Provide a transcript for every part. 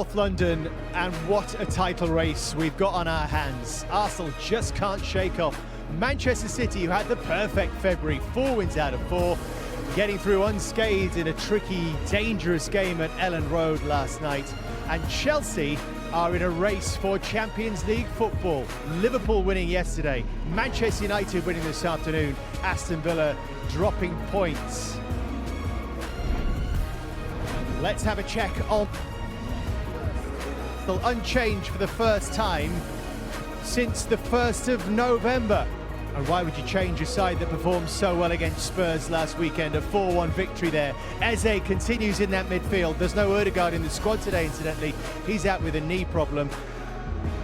North London, and what a title race we've got on our hands. Arsenal just can't shake off Manchester City, who had the perfect February, 4 wins out of 4, getting through unscathed in a tricky, dangerous game at Ellen Road last night. And Chelsea are in a race for Champions League football. Liverpool winning yesterday, Manchester United winning this afternoon, Aston Villa dropping points. Let's have a check on unchanged for the first time since the 1st of November. And why would you change a side that performed so well against Spurs last weekend? A 4-1 victory there. Eze continues in that midfield. There's no Eigard in the squad today, incidentally. He's out with a knee problem.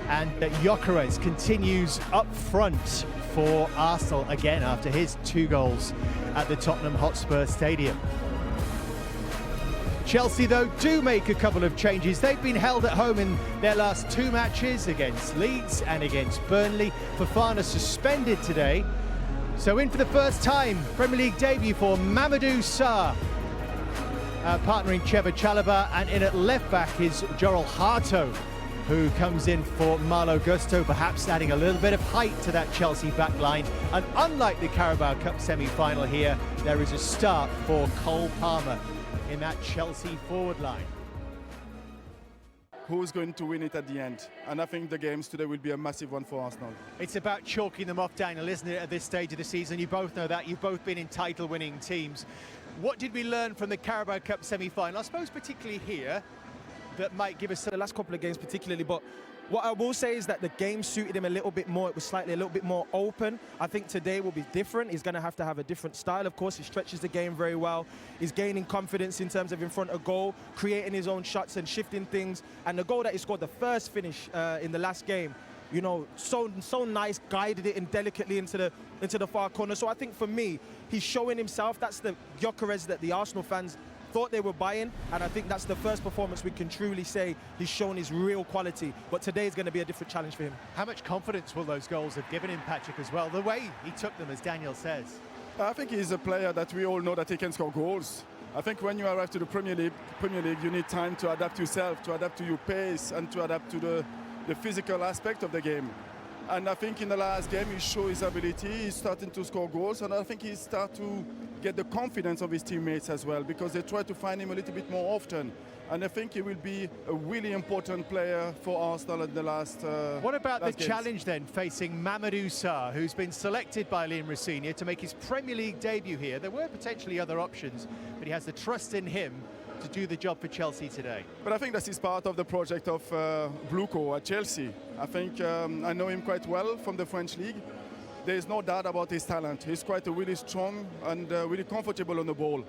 And Yakarez continues up front for Arsenal again after his 2 goals at the Tottenham Hotspur Stadium. Chelsea, though, do make a couple of changes. They've been held at home in their last 2 matches against Leeds and against Burnley. Fana suspended today. So in for the first time, Premier League debut for Mamadou Sar, partnering Chvala, and in at left back is Gerald Hartau, who comes in for Malo Gusto, perhaps adding a little bit of height to that Chelsea back line. And unlike the Carabao Cup semi-final here, there is a start for Cole Palmer in that Chelsea forward line. Who's going to win it at the end? And I think the games today will be a massive one for Arsenal. It's about chalking them off, Daniel, isn't it, at this stage of the season? You both know that. You've both been in title-winning teams. What did we learn from the Carabao Cup semi-final? I suppose particularly here, that might give us the last couple of games particularly, but what I will say is that the game suited him a little bit more. It was slightly a little bit more open. I think today will be different. He's going to have a different style, of course. He stretches the game very well. He's gaining confidence in terms of in front of goal, creating his own shots and shifting things. And the goal that he scored, the first finish in the last game, you know, so nice, guided it in delicately into the far corner. So I think for me, he's showing himself. That's the Yakarez that the Arsenal fans thought they were buying, and I think that's the first performance we can truly say he's shown his real quality. But today is going to be a different challenge for him. How much confidence will those goals have given him, Patrick, as well? The way he took them, as Daniel says. I think he's a player that we all know that he can score goals. I think when you arrive to the Premier League, you need time to adapt yourself, to adapt to your pace, and to adapt to the physical aspect of the game. And I think in the last game he showed his ability. He's starting to score goals, and I think he started to get the confidence of his teammates as well, because they try to find him a little bit more often. And I think he will be a really important player for Arsenal in the last What about the games. challenge then, facing Mamadou Sar, who's been selected by Liam Rossini to make his Premier League debut here? There were potentially other options, but he has the trust in him to do the job for Chelsea today. But I think this is part of the project of Bluco at Chelsea. I think I know him quite well from the French league. There is no doubt about his talent. He's quite really strong and really comfortable on the ball.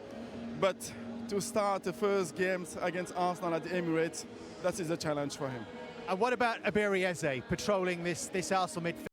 But to start the first games against Arsenal at the Emirates, that is a challenge for him. And what about Eze patrolling this Arsenal midfield?